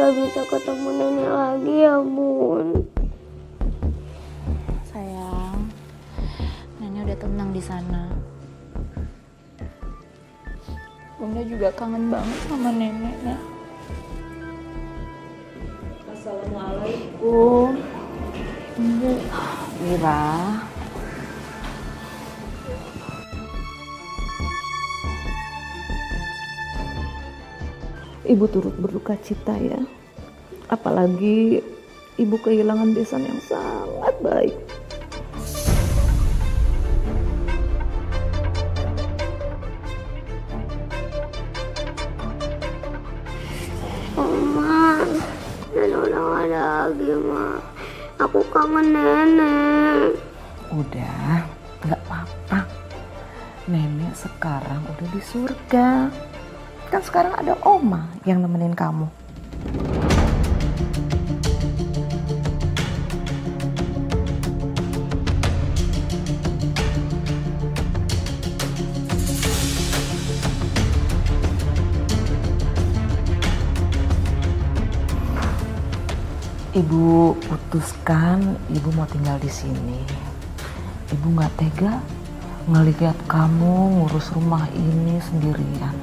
nggak bisa ketemu nenek lagi ya, Bun? Sayang, nenek udah tenang di sana. Bunda juga kangen banget sama nenek, Nak. Assalamualaikum. Ibu. Mira. Ibu turut berduka cita ya. Apalagi ibu kehilangan besan yang sangat baik. Oma, nenek udah nggak ada lagi, Ma. Aku kangen nenek. Udah, nggak apa-apa. Nenek sekarang udah di surga. Kan sekarang ada Oma yang nemenin kamu. Ibu putuskan ibu mau tinggal di sini. Ibu nggak tega ngelihat kamu ngurus rumah ini sendirian.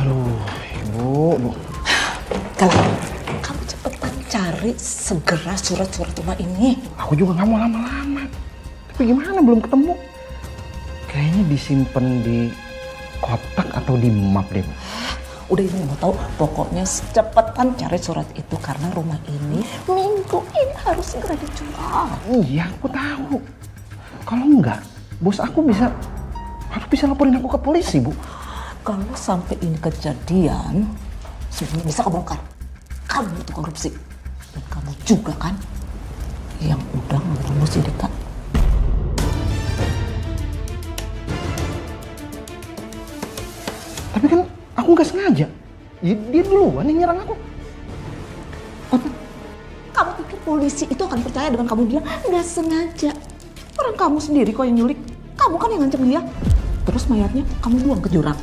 Aduh, ibu. Kalau kamu cepetan cari segera surat-surat rumah ini. Aku juga nggak mau lama-lama. Tapi gimana belum ketemu? Kayaknya disimpan di kotak atau di map deh, Bu. Udah ibu mau tahu, pokoknya cepetan cari surat itu karena rumah ini minggu ini harus segera dijual. Iya, aku tahu. Kalau enggak, bos aku harus bisa laporin aku ke polisi, Bu. Kalau sampai ini kejadian, semuanya bisa kebongkar. Kamu itu korupsi. Dan kamu juga kan yang udah membunuh si Dika. Tapi kan aku nggak sengaja. Dia duluan yang nyerang aku. Kamu pikir polisi itu akan percaya dengan kamu bilang nggak sengaja? Orang kamu sendiri kok yang nyulik. Kamu kan yang ngancam dia. Terus mayatnya kamu buang ke jurang.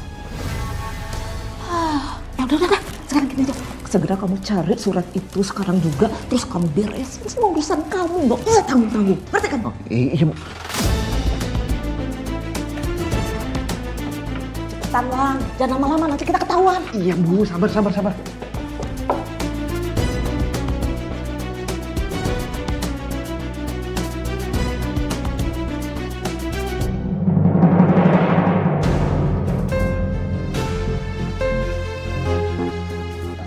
Ya udah. Sekarang gini aja. Segera kamu cari surat itu sekarang juga. Terus kamu beresin semua urusan kamu. Nggak usah tanggung-tanggung. Ngerti kan? Oh, iya, Bu. Cepetan, Wan. Jangan lama-lama nanti kita ketahuan. Iya, Bu. Sabar.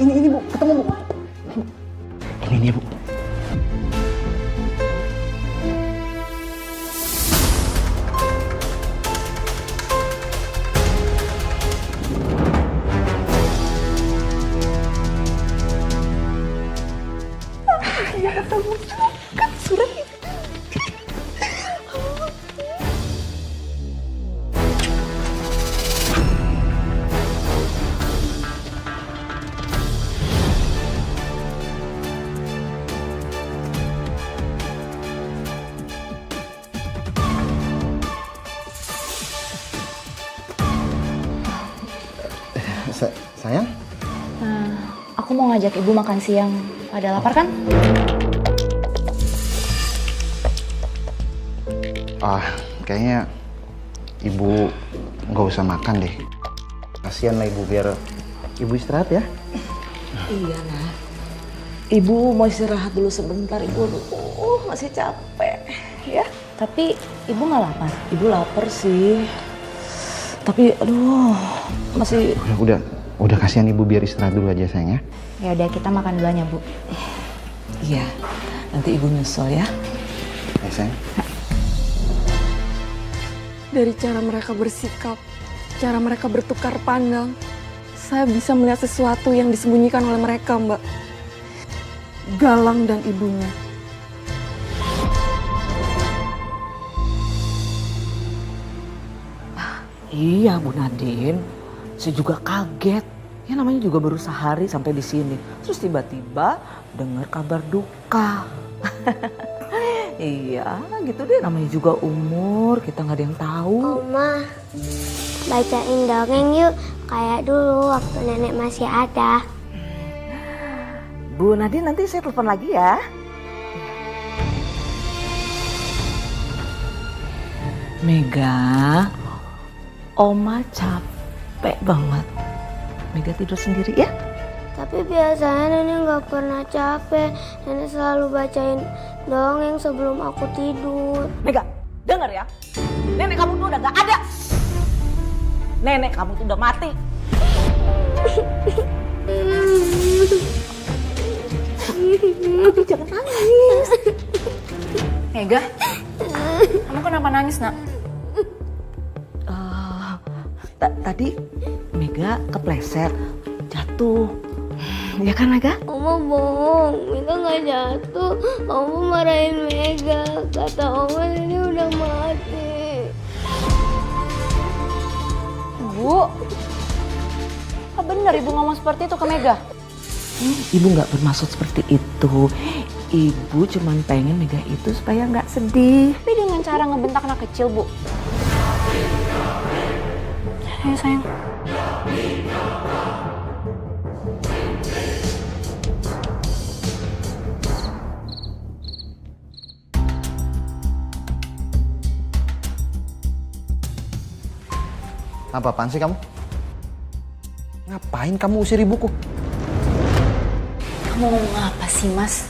Ini Bu, ketemu Bu. Ini dia Bu. Ya ketemu juga surat itu. Sayang? Aku mau ngajak ibu makan siang. Pada lapar kan? Kayaknya ibu nggak usah makan deh. Kasihan lah ibu, biar ibu istirahat ya. Iya, Nah. Ibu mau istirahat dulu sebentar. Ibu masih capek. Ya. Tapi ibu nggak lapar. Ibu lapar sih. Tapi aduh, masih Udah, Udah kasihan ibu biar istirahat dulu aja sayang ya. Ya udah kita makan duluan ya Bu. Iya, nanti ibu nyusul ya. Ya sayang. Dari cara mereka bersikap, cara mereka bertukar pandang, saya bisa melihat sesuatu yang disembunyikan oleh mereka, Mbak. Galang dan ibunya. Iya Bu Nadine, saya juga kaget. Ya namanya juga baru sehari sampai di sini. Terus tiba-tiba dengar kabar duka. Iya, gitu deh. Namanya juga umur, kita nggak ada yang tahu. Oma, bacain dongeng yuk. Kayak dulu waktu nenek masih ada. Bu Nadine, nanti saya telepon lagi ya. Mega, Oma capek banget. Mega tidur sendiri ya. Tapi biasanya nenek nggak pernah capek. Nenek selalu bacain dongeng sebelum aku tidur. Mega, dengar ya. Nenek kamu tuh udah gak ada. Nenek kamu tuh udah mati. Tapi jangan nangis. Mega, kamu kenapa nangis nak? Tadi Mega kepleset, jatuh. Ya kan Mega? Oma bohong, Mega nggak jatuh. Oma marahin Mega. Kata Oma ini udah mati. Bu, apa benar ibu ngomong seperti itu ke Mega? Ibu nggak bermaksud seperti itu. Ibu cuman pengen Mega itu supaya nggak sedih. Tapi dengan cara ngebentak anak kecil Bu. Ayo sayang. Apa-apaan sih kamu? Ngapain kamu usir ibuku? Kamu ngomong apa sih Mas?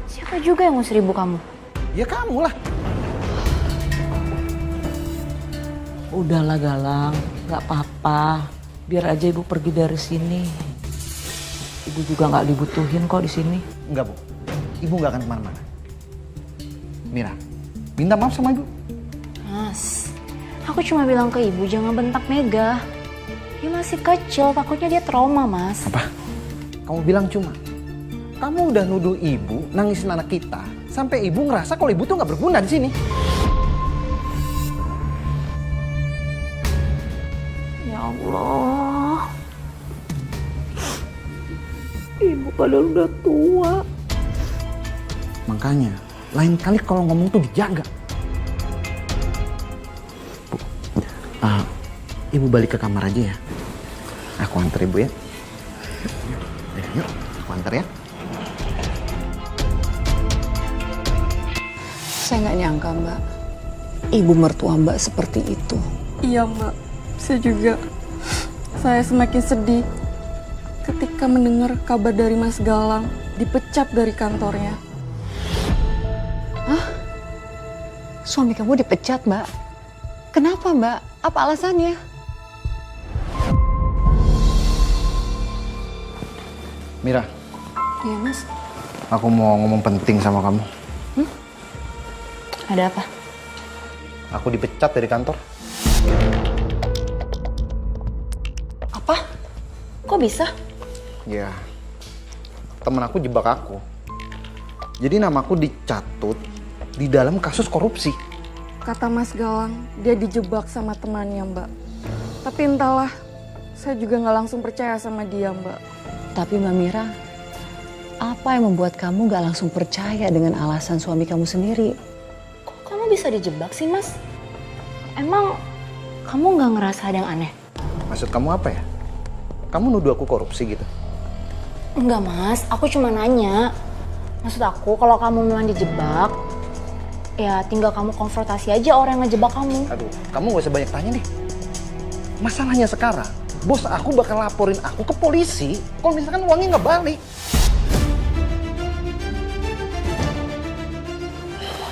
Siapa juga yang ngusir ibu kamu? Ya kamu lah. Udahlah Galang, nggak apa-apa. Biar aja ibu pergi dari sini. Ibu juga nggak dibutuhin kok di sini. Enggak Bu, ibu nggak akan kemana-mana. Mira, minta maaf sama ibu. Mas, aku cuma bilang ke ibu jangan bentak Mega. Dia masih kecil, takutnya dia trauma Mas. Apa? Kamu bilang cuma. Kamu udah nuduh ibu nangisin anak kita sampai ibu ngerasa kalau ibu tuh nggak berguna di sini. Ya Allah. Ibu padahal udah tua. Makanya, lain kali kalau ngomong tuh dijaga. Bu, ibu balik ke kamar aja ya. Aku antar ibu ya. Yuk, aku antar ya. Saya nggak nyangka, Mbak. Ibu mertua Mbak seperti itu. Iya, Mbak. Saya juga. Saya semakin sedih ketika mendengar kabar dari Mas Galang dipecat dari kantornya. Hah? Suami kamu dipecat, Mbak? Kenapa, Mbak? Apa alasannya? Mira, Iya, Mas. aku mau ngomong penting sama kamu. Ada apa? Aku dipecat dari kantor. Apa? Kok bisa? Ya, temen aku jebak aku. Jadi namaku dicatut di dalam kasus korupsi. Kata Mas Galang, dia dijebak sama temannya, Mbak. Tapi entahlah, saya juga nggak langsung percaya sama dia, Mbak. Tapi Mbak Mira, apa yang membuat kamu gak langsung percaya dengan alasan suami kamu sendiri? Kok kamu bisa dijebak sih Mas? Emang kamu nggak ngerasa ada yang aneh? Maksud kamu apa ya? Kamu nuduh aku korupsi gitu? Enggak Mas, aku cuma nanya. Maksud aku kalau kamu memang dijebak, ya tinggal kamu konfrontasi aja orang yang ngejebak kamu. Aduh, kamu gak usah banyak tanya deh. Masalahnya sekarang, bos aku bakal laporin aku ke polisi kalau misalkan uangnya nggak balik.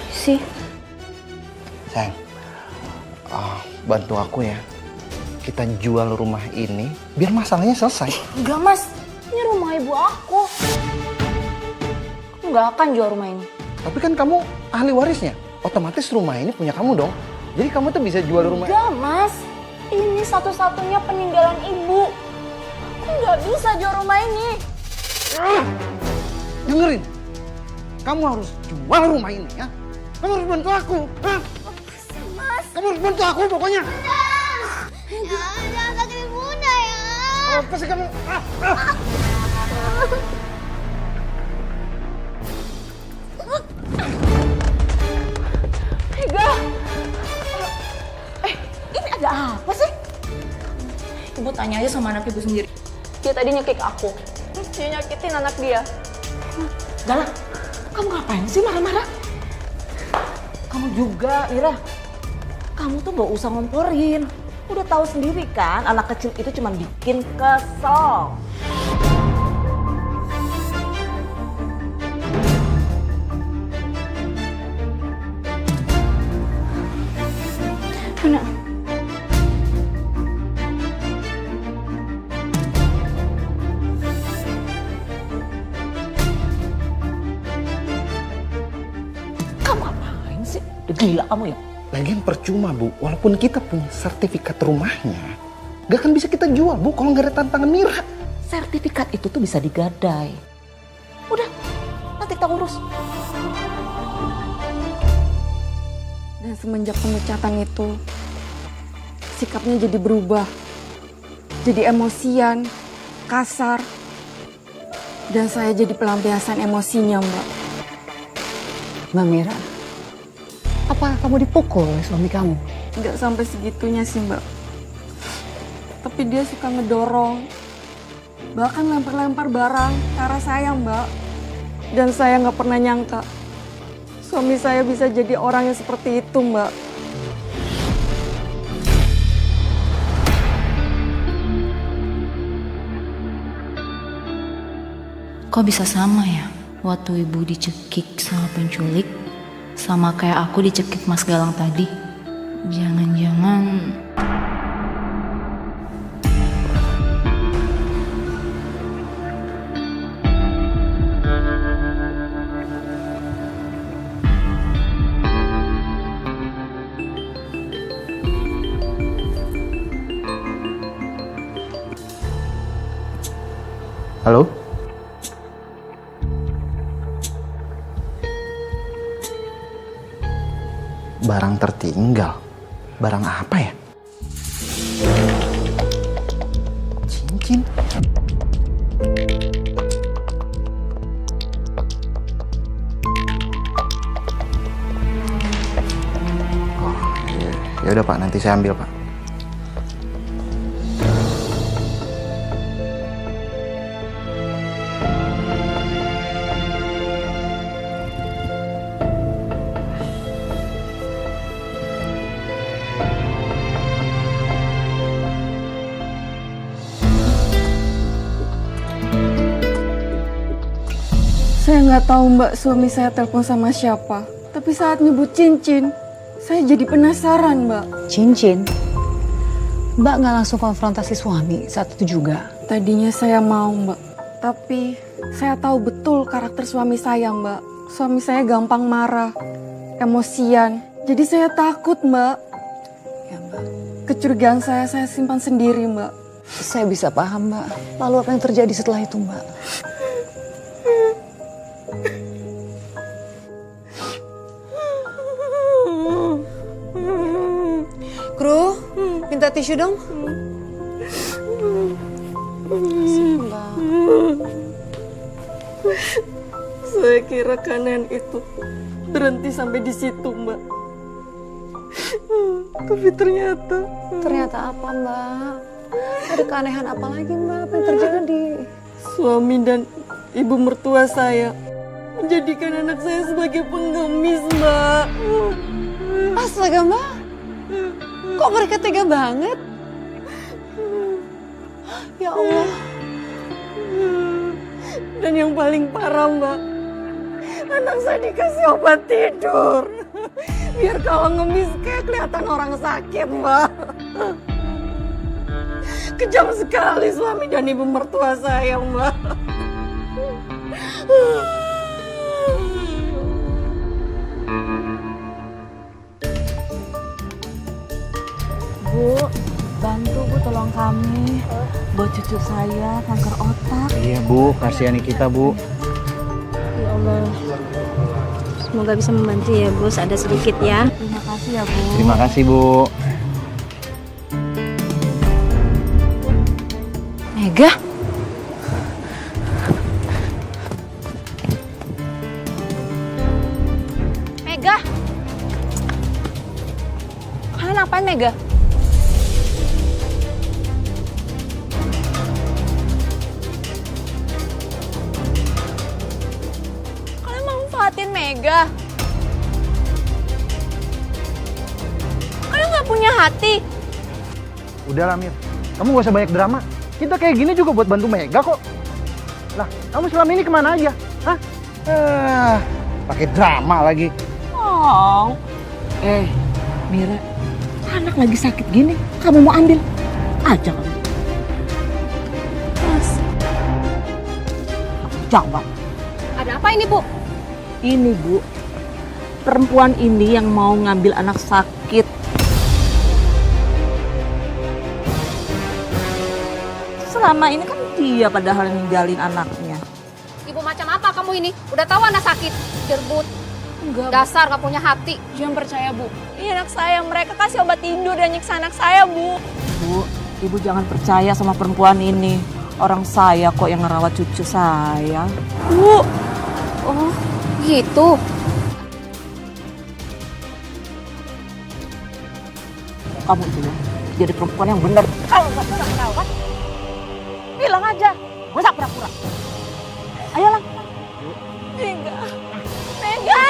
Sih. Sayang, bantu aku ya. kita jual rumah ini biar masalahnya selesai. Enggak mas, ini rumah ibu aku. Aku nggak akan jual rumah ini. Tapi kan kamu ahli warisnya, otomatis rumah ini punya kamu dong. Jadi kamu tuh bisa jual rumah. Enggak mas, ini satu-satunya peninggalan ibu. Aku nggak bisa jual rumah ini. Dengerin, kamu harus jual rumah ini ya. Kamu harus bantu aku. Mas, Kamu harus bantu aku pokoknya. Jangan sakitin bunda ya. Apa sih kamu? Mega. Ini ada apa sih? Ibu tanya aja sama anak ibu sendiri. Dia tadi nyekik aku. Dia nyakitin anak dia. Dahlah, kamu ngapain sih marah-marah? Kamu juga, Ira. Kamu tuh gak usah ngomporin. Udah tahu sendiri kan, anak kecil itu cuma bikin kesel. Mana? Kamu ngapain sih? Udah gila kamu ya? Lagian percuma Bu, walaupun kita punya sertifikat rumahnya, gak akan bisa kita jual Bu kalau nggak ada tantangan Mira. Sertifikat itu tuh bisa digadai. Udah, nanti kita urus. Dan semenjak pemecatan itu, sikapnya jadi berubah. Jadi emosian, kasar. Dan saya jadi pelampiasan emosinya, Mbak. Mbak Mira, apa kamu dipukul oleh suami kamu? Nggak sampai segitunya sih, Mbak. Tapi dia suka ngedorong. Bahkan lempar-lempar barang ke arah saya, Mbak. Dan saya nggak pernah nyangka suami saya bisa jadi orang yang seperti itu, Mbak. Kok bisa sama ya? Waktu ibu dicekik sama penculik, sama kayak aku dicekik Mas Galang tadi. Jangan-jangan... Halo? Barang tertinggal? Barang apa ya? Cincin? Oh, ya udah Pak, nanti saya ambil Pak. Saya nggak tahu Mbak suami saya telepon sama siapa. Tapi saat nyebut cincin, saya jadi penasaran Mbak. Cincin? Mbak nggak langsung konfrontasi suami saat itu juga? Tadinya saya mau Mbak. Tapi saya tahu betul karakter suami saya Mbak. Suami saya gampang marah, emosian. Jadi saya takut Mbak. Ya Mbak. Kecurigaan saya simpan sendiri Mbak. Saya bisa paham Mbak. Lalu apa yang terjadi setelah itu Mbak? Kru, minta tisu dong. Mbak. Saya kira keanehan itu berhenti sampai di situ Mbak. Tapi ternyata Ternyata apa Mbak? Ada keanehan apa lagi Mbak? Apa yang terjadi? suami dan ibu mertua saya menjadikan anak saya sebagai pengemis Mbak. Astaga Mbak, kok mereka tega banget? Ya Allah. Dan yang paling parah Mbak, anak saya dikasih obat tidur. Biar kalau ngemis kayak kelihatan orang sakit Mbak. Kejam sekali suami dan ibu mertua saya, Mbak. Bu, bantu Bu, tolong kami. Buat cucu saya kanker otak. Iya Bu, kasihani kita Bu. Ya Allah. Semoga bisa membantu ya, Bos. Ada sedikit ya. Terima kasih ya, Bu. Terima kasih Bu. Mega? Mega? Kalian ngapain Mega? Kalian manfaatin Mega? Kalian nggak punya hati? Udah lah Mir, kamu gak usah banyak drama. Kita kayak gini juga buat bantu Mega kok. Lah, kamu selama ini kemana aja? Hah? Pakai drama lagi. Oh. Mira, anak lagi sakit gini, kamu mau ambil? Aja kamu. Mas, Jawab. ada apa ini Bu? Ini Bu, perempuan ini yang mau ngambil anak sakit. Selama ini kan dia padahal yang ninggalin anaknya. Ibu macam apa kamu ini? Udah tahu anak sakit, derbut. Enggak, Dasar gak punya hati. jangan percaya Bu. Ini anak saya, mereka kasih obat tidur dan nyiksa anak saya Bu. Bu, Ibu jangan percaya sama perempuan ini. Orang saya kok yang ngerawat cucu saya. Bu, Oh, gitu. Kamu itu ya, jadi perempuan yang benar. Kalau nggak bisa merawat, bilang aja. Masa pura-pura? Ayolah. Mega. Mega.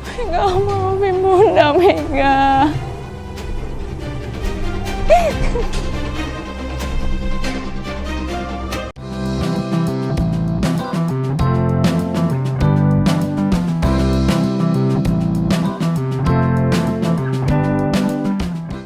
Mega, maafin Bunda, Mega.